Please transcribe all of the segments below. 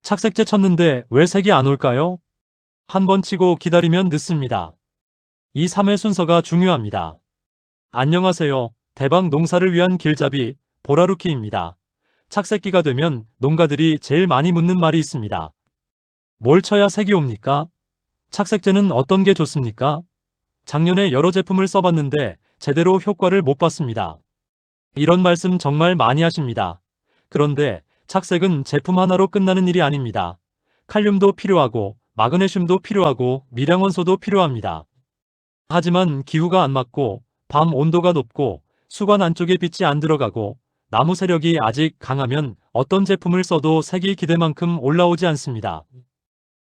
착색제 쳤는데 왜 색이 안 올까요? 한 번 치고 기다리면 늦습니다. 이 3회 순서가 중요합니다. 안녕하세요. 대박 농사를 위한 길잡이 보라루키입니다. 착색기가 되면 농가들이 제일 많이 묻는 말이 있습니다. 뭘 쳐야 색이 옵니까? 착색제는 어떤 게 좋습니까? 작년에 여러 제품을 써봤는데 제대로 효과를 못 봤습니다. 이런 말씀 정말 많이 하십니다. 그런데 착색은 제품 하나로 끝나는 일이 아닙니다. 칼륨도 필요하고 마그네슘도 필요하고 미량원소도 필요합니다. 하지만 기후가 안 맞고 밤 온도가 높고 수관 안쪽에 빛이 안 들어가고 나무 세력이 아직 강하면 어떤 제품을 써도 색이 기대만큼 올라오지 않습니다.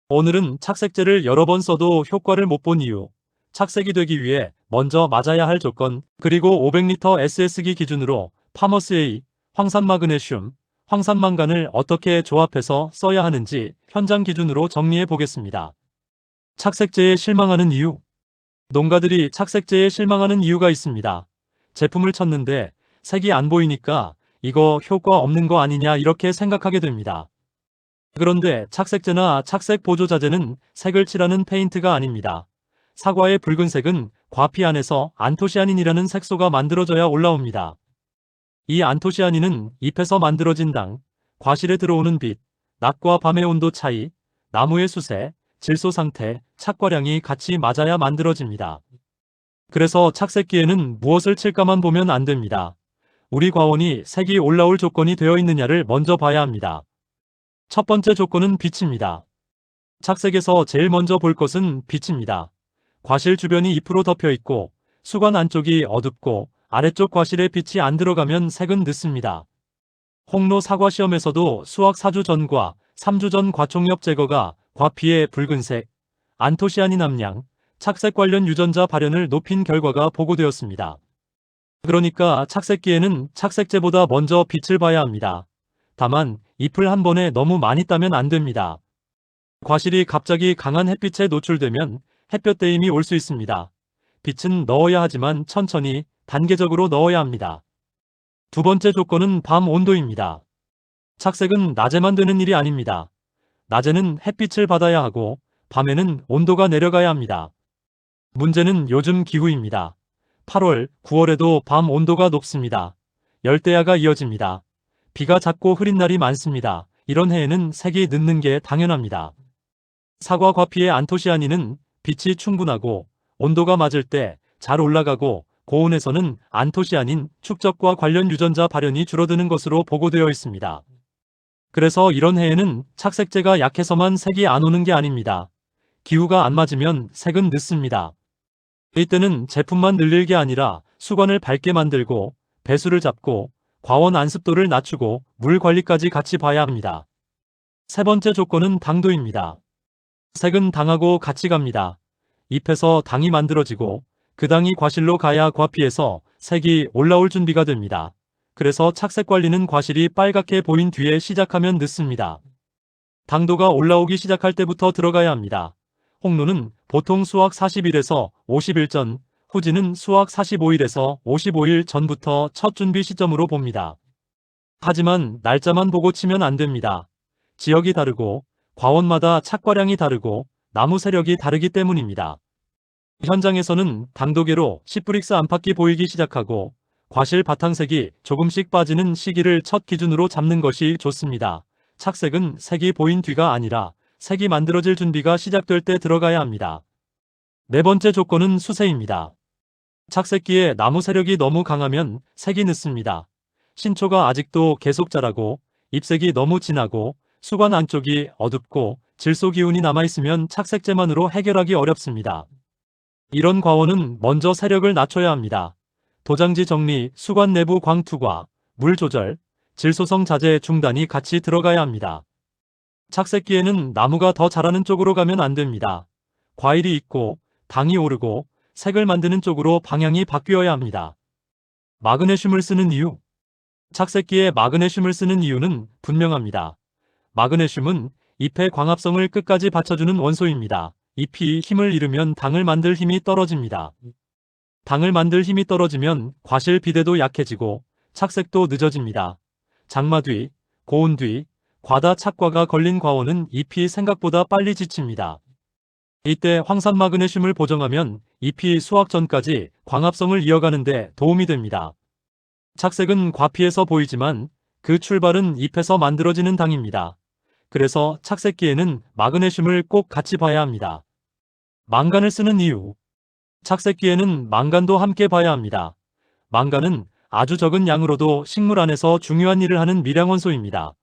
오늘은 착색제를 여러 번 써도 효과를 못 본 이유, 착색이 되기 위해 먼저 맞아야 할 조건, 그리고 500L SS기 기준으로 파머스 A, 황산 마그네슘, 황산망간을 어떻게 조합해서 써야 하는지 현장 기준으로 정리해 보겠습니다. 착색제에 실망하는 이유. 농가들이 착색제에 실망하는 이유가 있습니다. 제품을 쳤는데 색이 안 보이니까 이거 효과 없는 거 아니냐 이렇게 생각하게 됩니다. 그런데 착색제나 착색 보조자재는 색을 칠하는 페인트가 아닙니다. 사과의 붉은색은 과피 안에서 안토시아닌이라는 색소가 만들어져야 올라옵니다. 이 안토시아닌은 잎에서 만들어진 당, 과실에 들어오는 빛, 낮과 밤의 온도 차이, 나무의 수세, 질소 상태, 착과량이 같이 맞아야 만들어집니다. 그래서 착색기에는 무엇을 칠까만 보면 안 됩니다. 우리 과원이 색이 올라올 조건이 되어 있느냐를 먼저 봐야 합니다. 첫 번째 조건은 빛입니다. 착색에서 제일 먼저 볼 것은 빛입니다. 과실 주변이 잎으로 덮여 있고 수관 안쪽이 어둡고 아래쪽 과실에 빛이 안 들어가면 색은 늦습니다. 홍로 사과 시험에서도 수확 4주 전과 3주 전 과총엽 제거가 과피의 붉은색, 안토시아닌 함량, 착색 관련 유전자 발현을 높인 결과가 보고되었습니다. 그러니까 착색기에는 착색제보다 먼저 빛을 봐야 합니다. 다만 잎을 한 번에 너무 많이 따면 안 됩니다. 과실이 갑자기 강한 햇빛에 노출되면 햇볕 대임이 올 수 있습니다. 빛은 넣어야 하지만 천천히 단계적으로 넣어야 합니다. 두 번째 조건은 밤 온도입니다. 착색은 낮에만 되는 일이 아닙니다. 낮에는 햇빛을 받아야 하고 밤에는 온도가 내려가야 합니다. 문제는 요즘 기후입니다. 8월, 9월에도 밤 온도가 높습니다. 열대야가 이어집니다. 비가 잦고 흐린 날이 많습니다. 이런 해에는 색이 늦는 게 당연합니다. 사과 과피의 안토시아닌은 빛이 충분하고 온도가 맞을 때 잘 올라가고 고온에서는 안토시아닌 축적과 관련 유전자 발현이 줄어드는 것으로 보고되어 있습니다. 그래서 이런 해에는 착색제가 약해서만 색이 안 오는 게 아닙니다. 기후가 안 맞으면 색은 늦습니다. 이때는 제품만 늘릴 게 아니라 수관을 밝게 만들고 배수를 잡고 과원 안습도를 낮추고 물 관리까지 같이 봐야 합니다. 세 번째 조건은 당도입니다. 색은 당하고 같이 갑니다. 잎에서 당이 만들어지고 그 당이 과실로 가야 과피에서 색이 올라올 준비가 됩니다. 그래서 착색 관리는 과실이 빨갛게 보인 뒤에 시작하면 늦습니다. 당도가 올라오기 시작할 때부터 들어가야 합니다. 홍로는 보통 수확 40일에서 50일 전, 후지는 수확 45일에서 55일 전부터 첫 준비 시점으로 봅니다. 하지만 날짜만 보고 치면 안 됩니다. 지역이 다르고 과원마다 착과량이 다르고 나무 세력이 다르기 때문입니다. 현장에서는 당도계로 10브릭스 안팎이 보이기 시작하고 과실 바탕색이 조금씩 빠지는 시기를 첫 기준으로 잡는 것이 좋습니다. 착색은 색이 보인 뒤가 아니라 색이 만들어질 준비가 시작될 때 들어가야 합니다. 네 번째 조건은 수세입니다. 착색기에 나무 세력이 너무 강하면 색이 늦습니다. 신초가 아직도 계속 자라고 잎색이 너무 진하고 수관 안쪽이 어둡고 질소 기운이 남아있으면 착색제만으로 해결하기 어렵습니다. 이런 과원은 먼저 세력을 낮춰야 합니다. 도장지 정리, 수관 내부 광투과 물 조절, 질소성 자재 중단이 같이 들어가야 합니다. 착색기에는 나무가 더 자라는 쪽으로 가면 안 됩니다. 과일이 있고 당이 오르고 색을 만드는 쪽으로 방향이 바뀌어야 합니다. 마그네슘을 쓰는 이유. 착색기에 마그네슘을 쓰는 이유는 분명합니다. 마그네슘은 잎의 광합성을 끝까지 받쳐주는 원소입니다. 잎이 힘을 잃으면 당을 만들 힘이 떨어집니다. 당을 만들 힘이 떨어지면 과실 비대도 약해지고 착색도 늦어집니다. 장마 뒤, 고온 뒤, 과다 착과가 걸린 과원은 잎이 생각보다 빨리 지칩니다. 이때 황산마그네슘을 보정하면 잎이 수확 전까지 광합성을 이어가는 데 도움이 됩니다. 착색은 과피에서 보이지만 그 출발은 잎에서 만들어지는 당입니다. 그래서 착색기에는 마그네슘을 꼭 같이 봐야 합니다. 망간을 쓰는 이유. 착색기에는 망간도 함께 봐야 합니다. 망간은 아주 적은 양으로도 식물 안에서 중요한 일을 하는 미량원소입니다.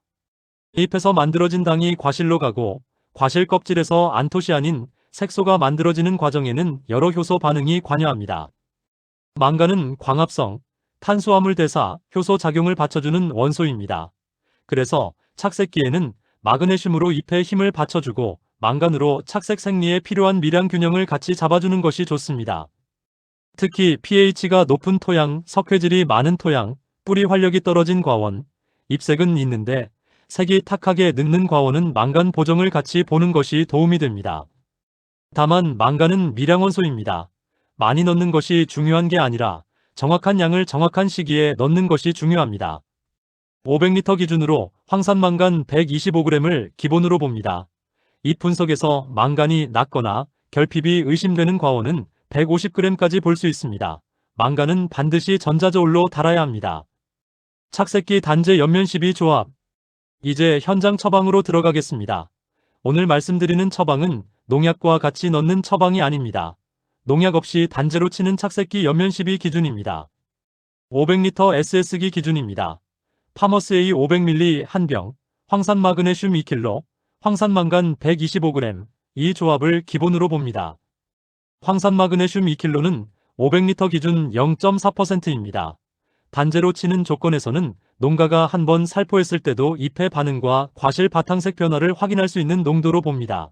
잎에서 만들어진 당이 과실로 가고 과실 껍질에서 안토시아닌, 색소가 만들어지는 과정에는 여러 효소 반응이 관여합니다. 망간은 광합성, 탄수화물 대사, 효소 작용을 받쳐주는 원소입니다. 그래서 착색기에는 마그네슘으로 잎에 힘을 받쳐주고 망간으로 착색 생리에 필요한 미량 균형을 같이 잡아주는 것이 좋습니다. 특히 pH가 높은 토양, 석회질이 많은 토양, 뿌리 활력이 떨어진 과원, 잎색은 있는데 색이 탁하게 늙는 과원은 망간 보정을 같이 보는 것이 도움이 됩니다. 다만 망간은 미량원소입니다. 많이 넣는 것이 중요한 게 아니라 정확한 양을 정확한 시기에 넣는 것이 중요합니다. 500리터 기준으로 황산망간 125g을 기본으로 봅니다. 잎 분석에서 망간이 낮거나 결핍이 의심되는 과원은 150g까지 볼 수 있습니다. 망간은 반드시 전자저울로 달아야 합니다. 착색기 단제 옆면 12 조합. 이제 현장 처방으로 들어가겠습니다. 오늘 말씀드리는 처방은 농약과 같이 넣는 처방이 아닙니다. 농약 없이 단제로 치는 착색기 옆면 12 기준입니다. 500리터 SS기 기준입니다. 파머스 A 500ml 1병, 황산마그네슘 2kg, 황산망간 125g, 이 조합을 기본으로 봅니다. 황산마그네슘 2kg는 500리터 기준 0.4%입니다. 단제로 치는 조건에서는 농가가 한번 살포했을 때도 잎의 반응과 과실 바탕색 변화를 확인할 수 있는 농도로 봅니다.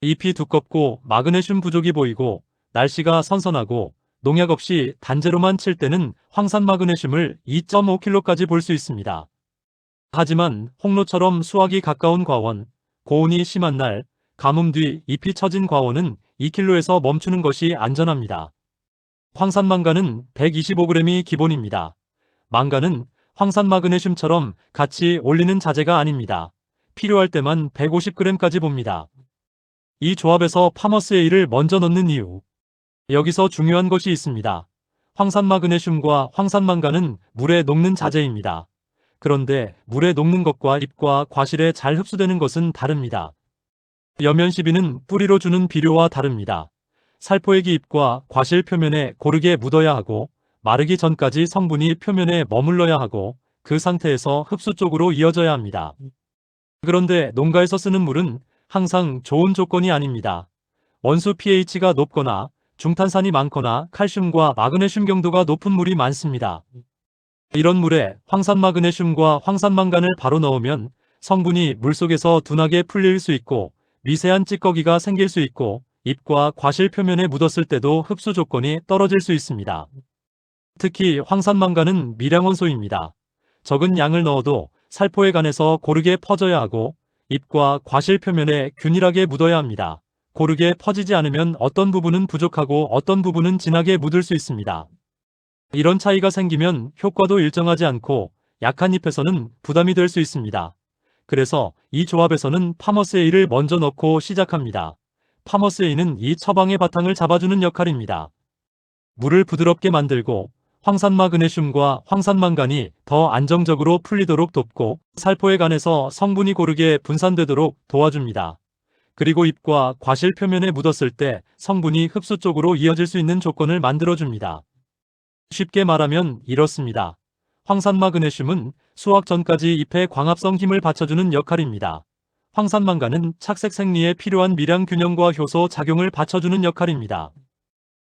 잎이 두껍고 마그네슘 부족이 보이고 날씨가 선선하고 농약 없이 단제로만 칠 때는 황산마그네슘을 2.5kg까지 볼 수 있습니다. 하지만 홍로처럼 수확이 가까운 과원, 고온이 심한 날, 가뭄 뒤 잎이 처진 과원은 2kg에서 멈추는 것이 안전합니다. 황산망간은 125g이 기본입니다. 망간은 황산마그네슘처럼 같이 올리는 자재가 아닙니다. 필요할 때만 150g까지 봅니다. 이 조합에서 파머스 A를 먼저 넣는 이유. 여기서 중요한 것이 있습니다. 황산마그네슘과 황산망간은 물에 녹는 자재입니다. 그런데 물에 녹는 것과 잎과 과실에 잘 흡수되는 것은 다릅니다. 옆면 12는 뿌리로 주는 비료와 다릅니다. 살포액이 잎과 과실 표면에 고르게 묻어야 하고 마르기 전까지 성분이 표면에 머물러야 하고 그 상태에서 흡수 쪽으로 이어져야 합니다. 그런데 농가에서 쓰는 물은 항상 좋은 조건이 아닙니다. 원수 pH가 높거나 중탄산이 많거나 칼슘과 마그네슘 경도가 높은 물이 많습니다. 이런 물에 황산마그네슘과 황산망간을 바로 넣으면 성분이 물속에서 둔하게 풀릴 수 있고 미세한 찌꺼기가 생길 수 있고 잎과 과실 표면에 묻었을 때도 흡수 조건이 떨어질 수 있습니다. 특히 황산망간은 미량원소입니다. 적은 양을 넣어도 살포에 관해서 고르게 퍼져야 하고 잎과 과실 표면에 균일하게 묻어야 합니다. 고르게 퍼지지 않으면 어떤 부분은 부족하고 어떤 부분은 진하게 묻을 수 있습니다. 이런 차이가 생기면 효과도 일정하지 않고 약한 잎에서는 부담이 될 수 있습니다. 그래서 이 조합에서는 파머스 A를 먼저 넣고 시작합니다. 파머스 A는 이 처방의 바탕을 잡아주는 역할입니다. 물을 부드럽게 만들고 황산마그네슘과 황산망간이 더 안정적으로 풀리도록 돕고 살포에 관해서 성분이 고르게 분산되도록 도와줍니다. 그리고 잎과 과실 표면에 묻었을 때 성분이 흡수 쪽으로 이어질 수 있는 조건을 만들어줍니다. 쉽게 말하면 이렇습니다. 황산마그네슘은 수확 전까지 잎의 광합성 힘을 받쳐주는 역할입니다. 황산망간은 착색 생리에 필요한 미량 균형과 효소 작용을 받쳐주는 역할입니다.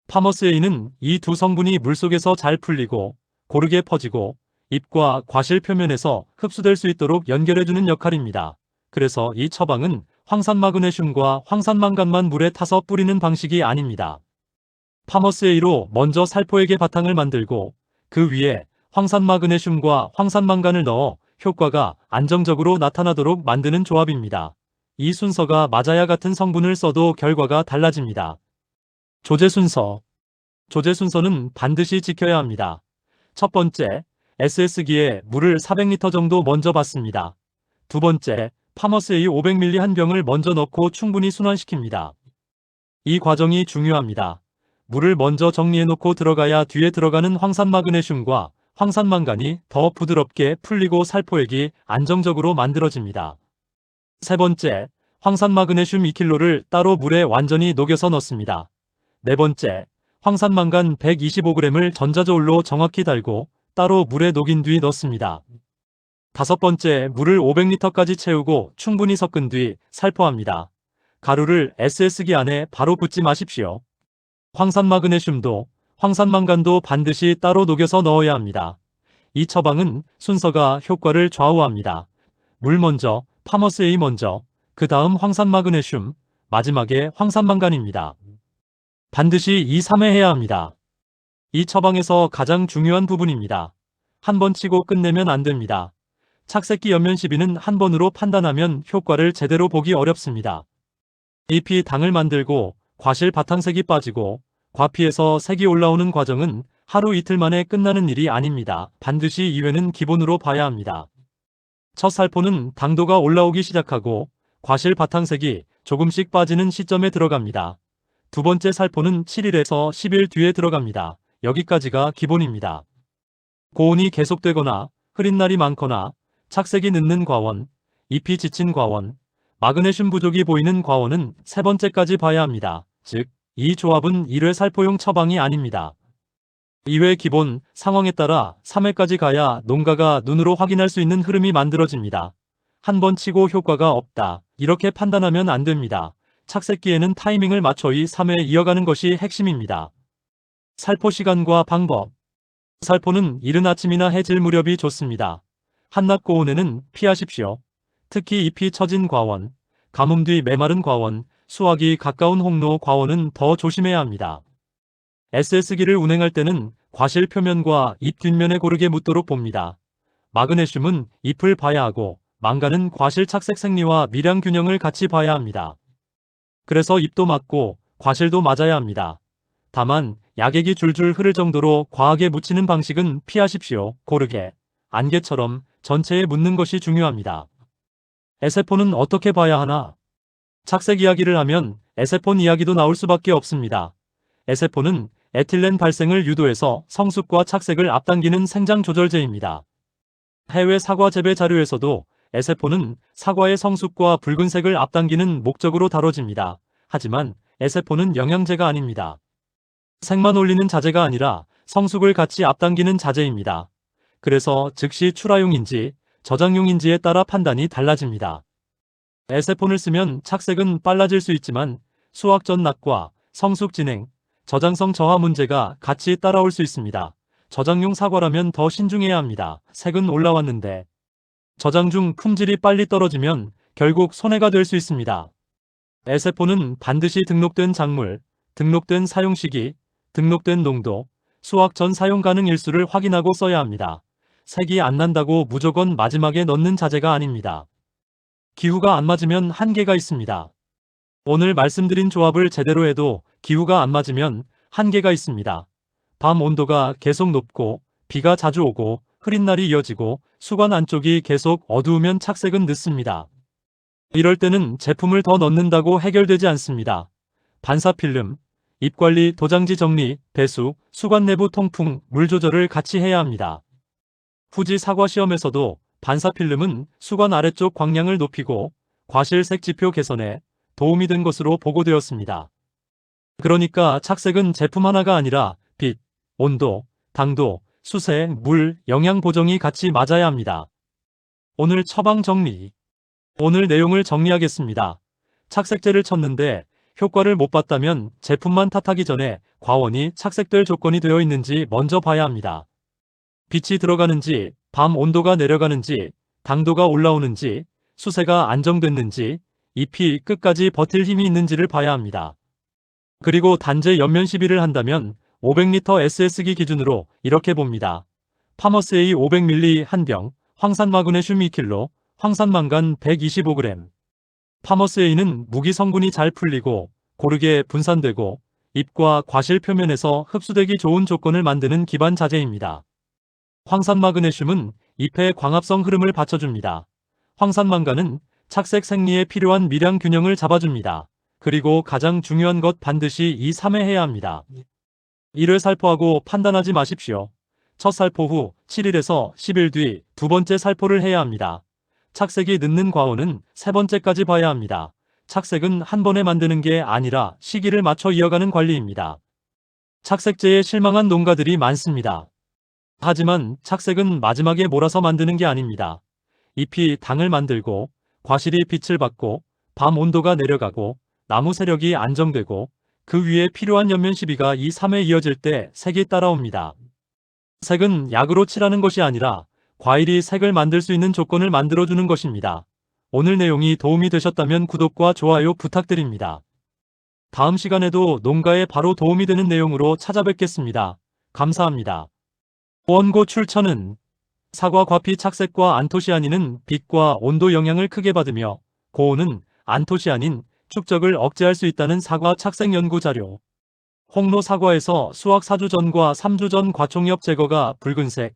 파머스 A는 이 두 성분이 물속에서 잘 풀리고 고르게 퍼지고 잎과 과실 표면에서 흡수될 수 있도록 연결해주는 역할입니다. 그래서 이 처방은 황산마그네슘과 황산망간만 물에 타서 뿌리는 방식이 아닙니다. 파머스 A로 먼저 살포액의 바탕을 만들고 그 위에 황산마그네슘과 황산망간을 넣어 효과가 안정적으로 나타나도록 만드는 조합입니다. 이 순서가 맞아야 같은 성분을 써도 결과가 달라집니다. 조제 순서. 조제 순서는 반드시 지켜야 합니다. 첫 번째, SS기에 물을 400리터 정도 먼저 받습니다. 두 번째, 파머스 A 500ml 한 병을 먼저 넣고 충분히 순환시킵니다. 이 과정이 중요합니다. 물을 먼저 정리해놓고 들어가야 뒤에 들어가는 황산마그네슘과 황산망간이 더 부드럽게 풀리고 살포액이 안정적으로 만들어집니다. 세 번째, 황산마그네슘 2kg를 따로 물에 완전히 녹여서 넣습니다. 네 번째, 황산망간 125g을 전자저울로 정확히 달고 따로 물에 녹인 뒤 넣습니다. 다섯 번째, 물을 500리터까지 채우고 충분히 섞은 뒤 살포합니다. 가루를 SS기 안에 바로 붓지 마십시오. 황산마그네슘도 황산망간도 반드시 따로 녹여서 넣어야 합니다. 이 처방은 순서가 효과를 좌우합니다. 물 먼저, 파머스 A 먼저, 그 다음 황산마그네슘, 마지막에 황산망간입니다. 반드시 이 3회 해야 합니다. 이 처방에서 가장 중요한 부분입니다. 한 번 치고 끝내면 안 됩니다. 착색기 옆면 시비는 한 번으로 판단하면 효과를 제대로 보기 어렵습니다. 잎이 당을 만들고 과실 바탕색이 빠지고 과피에서 색이 올라오는 과정은 하루 이틀 만에 끝나는 일이 아닙니다. 반드시 2회는 기본으로 봐야 합니다. 첫 살포는 당도가 올라오기 시작하고 과실 바탕색이 조금씩 빠지는 시점에 들어갑니다. 두 번째 살포는 7일에서 10일 뒤에 들어갑니다. 여기까지가 기본입니다. 고온이 계속되거나 흐린 날이 많거나 착색이 늦는 과원, 잎이 지친 과원, 마그네슘 부족이 보이는 과원은 세 번째까지 봐야 합니다. 즉, 이 조합은 1회 살포용 처방이 아닙니다. 2회 기본 상황에 따라 3회까지 가야 농가가 눈으로 확인할 수 있는 흐름이 만들어집니다. 한 번 치고 효과가 없다. 이렇게 판단하면 안 됩니다. 착색기에는 타이밍을 맞춰 3회 이어가는 것이 핵심입니다. 살포 시간과 방법. 살포는 이른 아침이나 해질 무렵이 좋습니다. 한낮 고온에는 피하십시오. 특히 잎이 처진 과원, 가뭄 뒤 메마른 과원, 수확이 가까운 홍로 과원은 더 조심해야 합니다. SS기를 운행할 때는 과실 표면과 잎 뒷면에 고르게 묻도록 봅니다. 마그네슘은 잎을 봐야 하고 망간은 과실 착색 생리와 미량 균형을 같이 봐야 합니다. 그래서 잎도 맞고 과실도 맞아야 합니다. 다만 약액이 줄줄 흐를 정도로 과하게 묻히는 방식은 피하십시오. 고르게, 안개처럼 전체에 묻는 것이 중요합니다. 에세폰은 어떻게 봐야 하나? 착색 이야기를 하면 에세폰 이야기도 나올 수밖에 없습니다. 에세폰은 에틸렌 발생을 유도해서 성숙과 착색을 앞당기는 생장 조절제입니다. 해외 사과 재배 자료에서도 에세폰은 사과의 성숙과 붉은색을 앞당기는 목적으로 다뤄집니다. 하지만 에세폰은 영양제가 아닙니다. 색만 올리는 자재가 아니라 성숙을 같이 앞당기는 자재입니다. 그래서 즉시 출하용인지 저장용인지에 따라 판단이 달라집니다. 에세폰을 쓰면 착색은 빨라질 수 있지만 수확 전 낙과 성숙 진행, 저장성 저하 문제가 같이 따라올 수 있습니다. 저장용 사과라면 더 신중해야 합니다. 색은 올라왔는데 저장 중 품질이 빨리 떨어지면 결국 손해가 될 수 있습니다. 에세폰은 반드시 등록된 작물, 등록된 사용 시기, 등록된 농도, 수확 전 사용 가능 일수를 확인하고 써야 합니다. 색이 안 난다고 무조건 마지막에 넣는 자재가 아닙니다. 기후가 안 맞으면 한계가 있습니다. 오늘 말씀드린 조합을 제대로 해도 기후가 안 맞으면 한계가 있습니다. 밤 온도가 계속 높고 비가 자주 오고 흐린 날이 이어지고 수관 안쪽이 계속 어두우면 착색은 늦습니다. 이럴 때는 제품을 더 넣는다고 해결되지 않습니다. 반사필름, 잎관리, 도장지 정리, 배수, 수관 내부 통풍, 물 조절을 같이 해야 합니다. 후지 사과 시험에서도 반사필름은 수관 아래쪽 광량을 높이고 과실색 지표 개선에 도움이 된 것으로 보고되었습니다. 그러니까 착색은 제품 하나가 아니라 빛, 온도, 당도, 수색, 물, 영양 보정이 같이 맞아야 합니다. 오늘 처방 정리. 오늘 내용을 정리하겠습니다. 착색제를 쳤는데 효과를 못 봤다면 제품만 탓하기 전에 과원이 착색될 조건이 되어 있는지 먼저 봐야 합니다. 빛이 들어가는지, 밤 온도가 내려가는지, 당도가 올라오는지, 수세가 안정됐는지, 잎이 끝까지 버틸 힘이 있는지를 봐야 합니다. 그리고 단제 옆면 시비를 한다면 500리터 SS기 기준으로 이렇게 봅니다. 파머스 A 500ml 한 병, 황산마그네슘 2kg, 황산망간 125g. 파머스 A는 무기 성분이 잘 풀리고 고르게 분산되고 잎과 과실 표면에서 흡수되기 좋은 조건을 만드는 기반 자재입니다. 황산마그네슘은 잎의 광합성 흐름을 받쳐줍니다. 황산망간은 착색 생리에 필요한 미량 균형을 잡아줍니다. 그리고 가장 중요한 것 반드시 이 3회 해야 합니다. 1회 살포하고 판단하지 마십시오. 첫 살포 후 7일에서 10일 뒤 두 번째 살포를 해야 합니다. 착색이 늦는 과호는 세 번째까지 봐야 합니다. 착색은 한 번에 만드는 게 아니라 시기를 맞춰 이어가는 관리입니다. 착색제에 실망한 농가들이 많습니다. 하지만 착색은 마지막에 몰아서 만드는 게 아닙니다. 잎이 당을 만들고 과실이 빛을 받고 밤 온도가 내려가고 나무 세력이 안정되고 그 위에 필요한 연면 시비가 이 3회 이어질 때 색이 따라옵니다. 색은 약으로 칠하는 것이 아니라 과일이 색을 만들 수 있는 조건을 만들어주는 것입니다. 오늘 내용이 도움이 되셨다면 구독과 좋아요 부탁드립니다. 다음 시간에도 농가에 바로 도움이 되는 내용으로 찾아뵙겠습니다. 감사합니다. 원고 출처는 사과 과피 착색과 안토시아닌은 빛과 온도 영향을 크게 받으며 고온은 안토시아닌 축적을 억제할 수 있다는 사과 착색 연구 자료. 홍로 사과에서 수확 4주 전과 3주 전 과총엽 제거가 붉은색,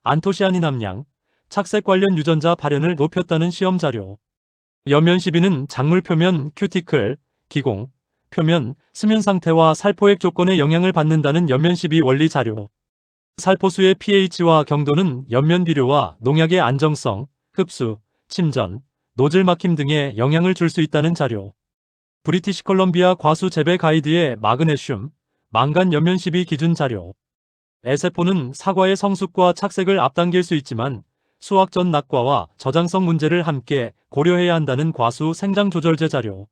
안토시아닌 함량, 착색 관련 유전자 발현을 높였다는 시험 자료. 연면 시비는 작물 표면 큐티클, 기공, 표면, 수면 상태와 살포액 조건에 영향을 받는다는 연면 시비 원리 자료. 살포수의 pH와 경도는 연면 비료와 농약의 안정성, 흡수, 침전, 노즐 막힘 등에 영향을 줄 수 있다는 자료. 브리티시 컬럼비아 과수 재배 가이드의 마그네슘, 망간 연면 시비 기준 자료. 에세포는 사과의 성숙과 착색을 앞당길 수 있지만 수확 전 낙과와 저장성 문제를 함께 고려해야 한다는 과수 생장 조절제 자료.